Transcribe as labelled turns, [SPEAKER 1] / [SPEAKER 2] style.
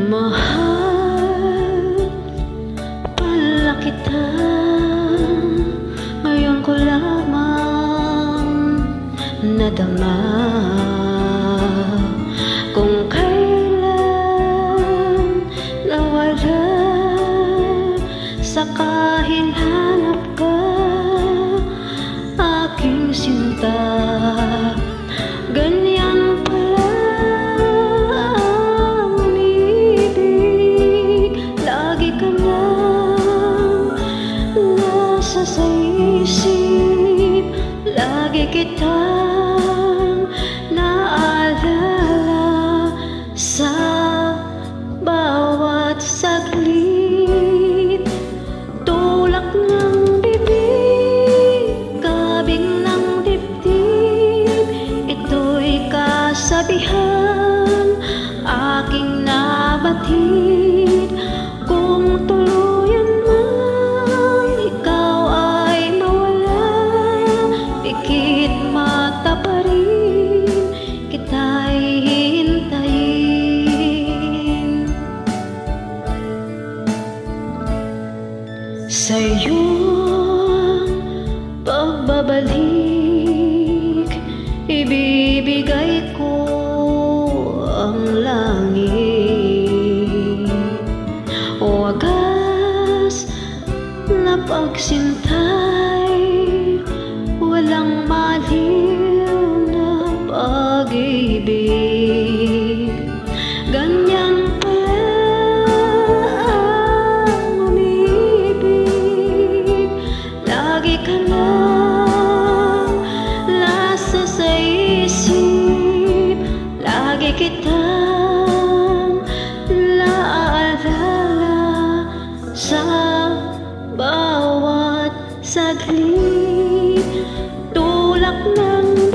[SPEAKER 1] Mahal pala kita, ngayon ko lamang nadama kung kailan nawala sa kahinanap ka, aking sinta. Ganyan pala ang umibig, lagi ka lang nasa sa isip, lagi kitang naalala sa bawat saglit. Tulak ng bibig, kabing ng dibdib, ito'y kasabihan aking nabatid. Kung tuluyan man ikaw ay mawala, pikit mata pa rin kita'y hintayin. Sa iyong pagbabalik, ibibigay ko ang langit, wagas na pagsintay, walang maliw na pag-ibig. Ganyan ka lang nasa sa isip, lagi kitang naaalala sa bawat saglit. Tulak ng